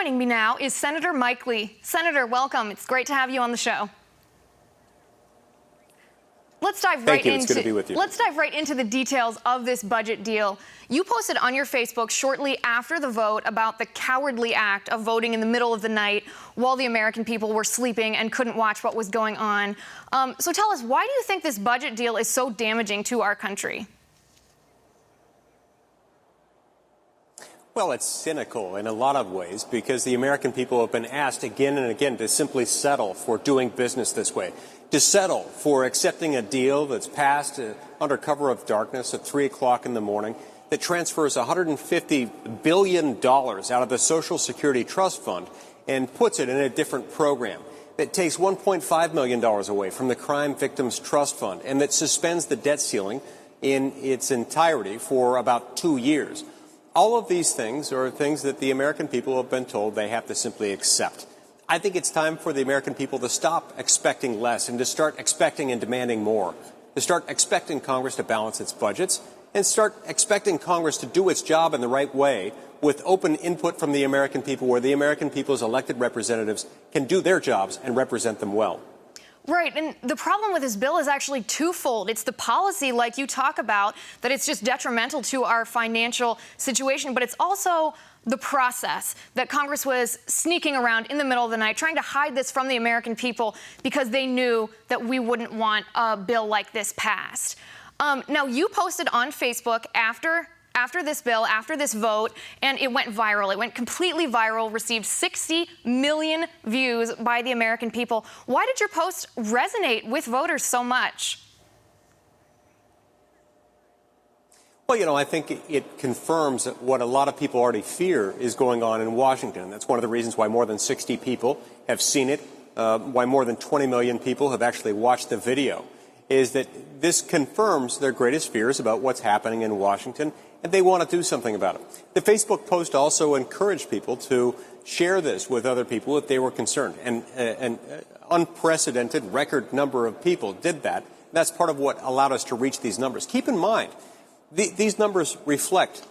Joining me now is Senator Mike Lee. Senator, welcome. It's great to have you on the show. Let's dive right into, it's good to be with you. Let's dive right into the details of this budget deal. You posted on your Facebook shortly after the vote about the cowardly act of voting in the middle of the night while the American people were sleeping and couldn't watch what was going on. So tell us, why do you think this budget deal is so damaging to our country? Well, it's cynical in a lot of ways because the American people have been asked again and again to simply settle for doing business this way, to settle for accepting a deal that's passed under cover of darkness at 3 o'clock in the morning that transfers $150 billion out of the Social Security Trust Fund and puts it in a different program, that takes $1.5 million away from the Crime Victims Trust Fund, and that suspends the debt ceiling in its entirety for about 2 years. All of these things are things that the American people have been told they have to simply accept. I think it's time for the American people to stop expecting less and to start expecting and demanding more, to start expecting Congress to balance its budgets and start expecting Congress to do its job in the right way with open input from the American people, where the American people's elected representatives can do their jobs and represent them well. Right, and the problem with this bill is actually twofold. It's the policy, like you talk about, that it's just detrimental to our financial situation, but it's also the process that Congress was sneaking around in the middle of the night, trying to hide this from the American people because they knew that we wouldn't want a bill like this passed. Now, you posted on Facebook after this bill, after this vote, and it went viral. It went completely viral, received 60 million views by the American people. Why did your post resonate with voters so much? Well, I think it confirms what a lot of people already fear is going on in Washington. That's one of the reasons why more than 60 people have seen it, why more than 20 million people have actually watched the video, is that this confirms their greatest fears about what's happening in Washington, and they want to do something about it. The Facebook post also encouraged people to share this with other people if they were concerned, and an unprecedented record number of people did that. That's part of what allowed us to reach these numbers. Keep in mind, these numbers reflect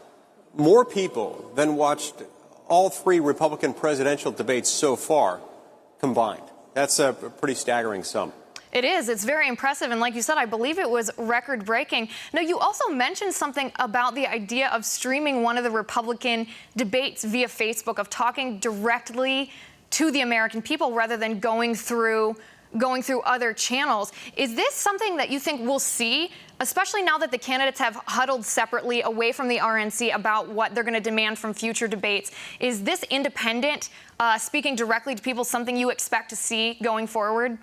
more people than watched all 3 Republican presidential debates so far combined. That's a pretty staggering sum. It is. It's very impressive. And like you said, I believe it was record-breaking. Now, you also mentioned something about the idea of streaming one of the Republican debates via Facebook, of talking directly to the American people rather than going through other channels. Is this something that you think we'll see, especially now that the candidates have huddled separately away from the RNC about what they're going to demand from future debates? Is this independent, speaking directly to people, something you expect to see going forward?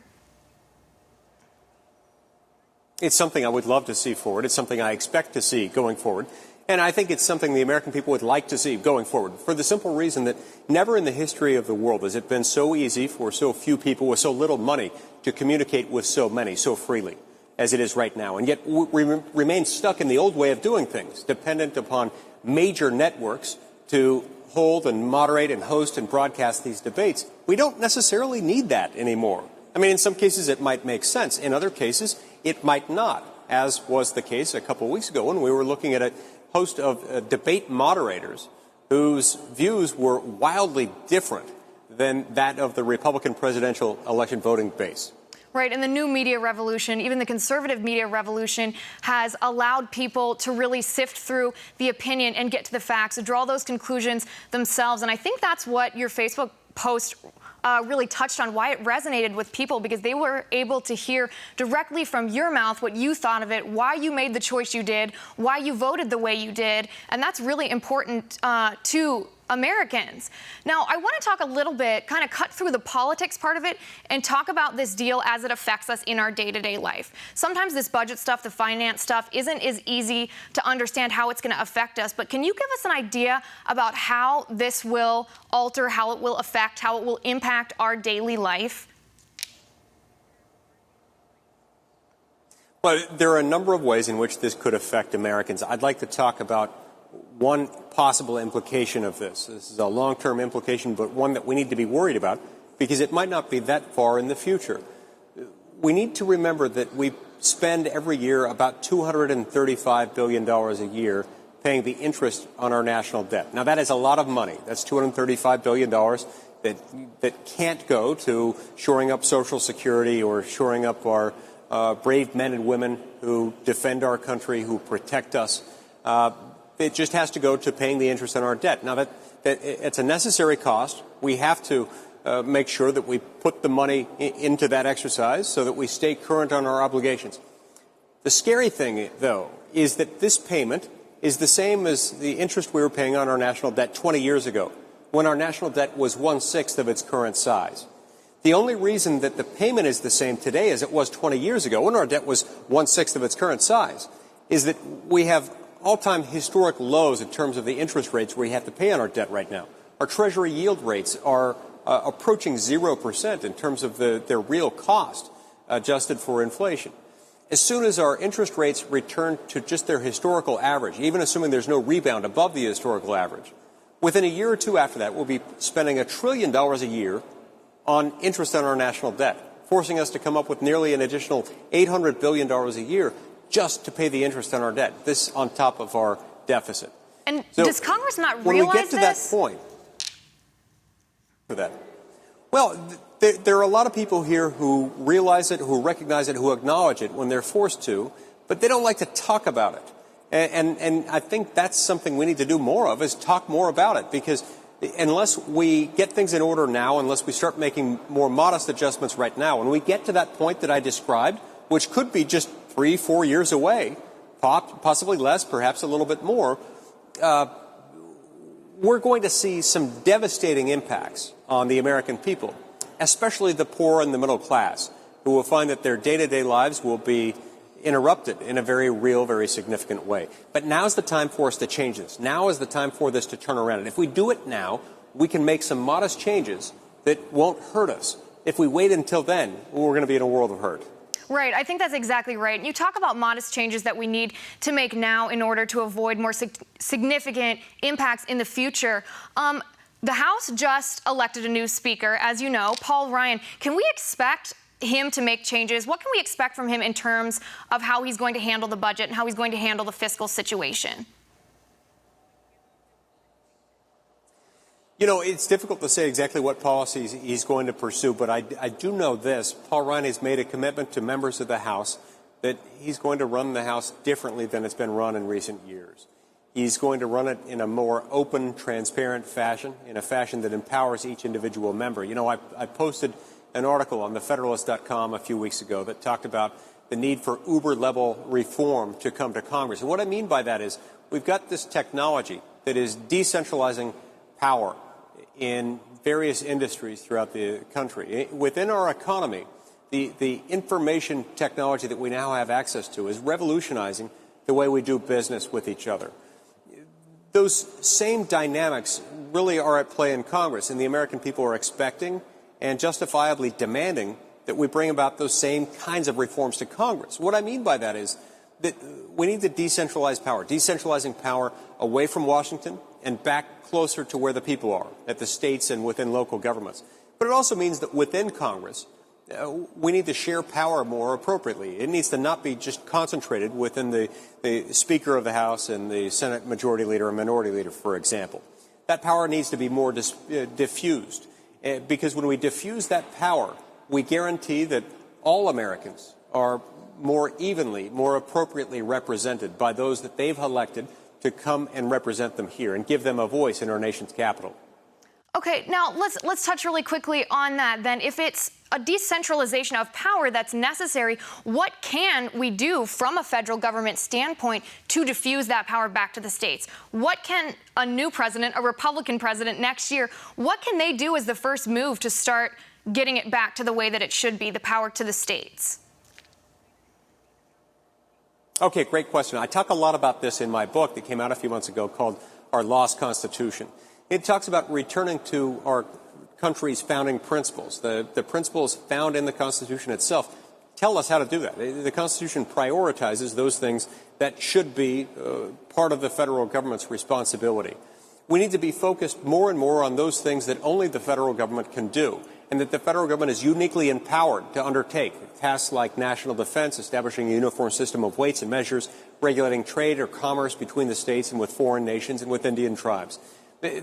It's something I would love to see forward. It's something I expect to see going forward. And I think it's something the American people would like to see going forward, for the simple reason that never in the history of the world has it been so easy for so few people with so little money to communicate with so many so freely as it is right now. And yet we remain stuck in the old way of doing things, dependent upon major networks to hold and moderate and host and broadcast these debates. We don't necessarily need that anymore. I mean, in some cases it might make sense. In other cases, it might not, as was the case a couple of weeks ago when we were looking at a host of debate moderators whose views were wildly different than that of the Republican presidential election voting base. Right, and the new media revolution, even the conservative media revolution, has allowed people to really sift through the opinion and get to the facts, and draw those conclusions themselves. And I think that's what your Facebook post really touched on, why it resonated with people, because they were able to hear directly from your mouth what you thought of it, why you made the choice you did, why you voted the way you did. And that's really important to Americans. Now, I want to talk a little bit, kind of cut through the politics part of it and talk about this deal as it affects us in our day-to-day life. Sometimes this budget stuff, the finance stuff, isn't as easy to understand how it's going to affect us. But can you give us an idea about how this will alter, how it will affect, how it will impact our daily life? Well, there are a number of ways in which this could affect Americans. I'd like to talk about one possible implication of this. This is a long-term implication, but one that we need to be worried about because it might not be that far in the future. We need to remember that we spend every year about $235 billion a year paying the interest on our national debt. Now, that is a lot of money. That's $235 billion that can't go to shoring up Social Security or shoring up our brave men and women who defend our country, who protect us. It just has to go to paying the interest on our debt. Now, that it's a necessary cost. We have to make sure that we put the money into that exercise so that we stay current on our obligations. The scary thing, though, is that this payment is the same as the interest we were paying on our national debt 20 years ago, when our national debt was 1/6 of its current size. The only reason that the payment is the same today as it was 20 years ago, when our debt was 1/6 of its current size, is that we have all-time historic lows in terms of the interest rates we have to pay on our debt right now. Our Treasury yield rates are approaching 0% in terms of their real cost, adjusted for inflation. As soon as our interest rates return to just their historical average, even assuming there's no rebound above the historical average, within a year or two after that, we'll be spending $1 trillion a year on interest on our national debt, forcing us to come up with nearly an additional $800 billion a year just to pay the interest on our debt, this on top of our deficit. And so does Congress not realize when we get to this? that point, for that, well, there are a lot of people here who realize it, who recognize it, who acknowledge it when they're forced to, but they don't like to talk about it. And I think that's something we need to do more of, is talk more about it, because unless we get things in order now, unless we start making more modest adjustments right now, when we get to that point that I described, which could be just 3-4 years away, possibly less, perhaps a little bit more, we're going to see some devastating impacts on the American people, especially the poor and the middle class, who will find that their day-to-day lives will be interrupted in a very real, very significant way. But now's the time for us to change this. Now is the time for this to turn around. And if we do it now, we can make some modest changes that won't hurt us. If we wait until then, we're going to be in a world of hurt. Right. I think that's exactly right. You talk about modest changes that we need to make now in order to avoid more significant impacts in the future. The House just elected a new speaker, as you know, Paul Ryan. Can we expect him to make changes? What can we expect from him in terms of how he's going to handle the budget and how he's going to handle the fiscal situation? You know, it's difficult to say exactly what policies he's going to pursue, but I do know this. Paul Ryan has made a commitment to members of the House that he's going to run the House differently than it's been run in recent years. He's going to run it in a more open, transparent fashion, in a fashion that empowers each individual member. You know, I posted an article on thefederalist.com a few weeks ago that talked about the need for Uber-level reform to come to Congress. And what I mean by that is we've got this technology that is decentralizing power in various industries throughout the country. Within our economy, the information technology that we now have access to is revolutionizing the way we do business with each other. Those same dynamics really are at play in Congress, and the American people are expecting and justifiably demanding that we bring about those same kinds of reforms to Congress. What I mean by that is that we need to decentralize power, decentralizing power away from Washington and back closer to where the people are, at the states and within local governments. But it also means that within Congress, we need to share power more appropriately. It needs to not be just concentrated within the Speaker of the House and the Senate Majority Leader and Minority Leader, for example. That power needs to be more diffused, because when we diffuse that power, we guarantee that all Americans are more evenly, more appropriately represented by those that they've elected to come and represent them here and give them a voice in our nation's capital. Okay, now let's touch really quickly on that then. If it's a decentralization of power that's necessary, what can we do from a federal government standpoint to diffuse that power back to the states? What can a new president, a Republican president next year, what can they do as the first move to start getting it back to the way that it should be, the power to the states? Okay, great question. I talk a lot about this in my book that came out a few months ago called Our Lost Constitution. It talks about returning to our country's founding principles. The principles found in the Constitution itself tell us how to do that. The Constitution prioritizes those things that should be part of the federal government's responsibility. We need to be focused more and more on those things that only the federal government can do. and that the federal government is uniquely empowered to undertake tasks like national defense, establishing a uniform system of weights and measures, regulating trade or commerce between the states and with foreign nations and with Indian tribes.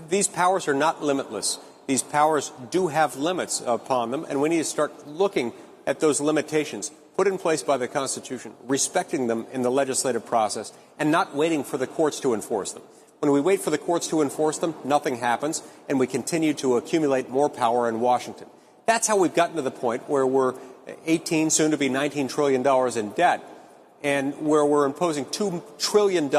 These powers are not limitless. These powers do have limits upon them, and we need to start looking at those limitations put in place by the Constitution, respecting them in the legislative process, and not waiting for the courts to enforce them. When we wait for the courts to enforce them, nothing happens, and we continue to accumulate more power in Washington. That's how we've gotten to the point where we're 18, soon to be $19 trillion in debt, and where we're imposing $2 trillion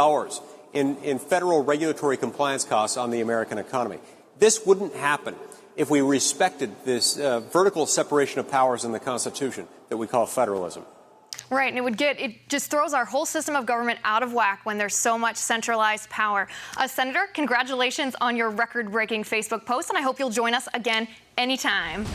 in federal regulatory compliance costs on the American economy. This wouldn't happen if we respected this vertical separation of powers in the Constitution that we call federalism. Right, and it just throws our whole system of government out of whack when there's so much centralized power. Senator, congratulations on your record-breaking Facebook post, and I hope you'll join us again anytime.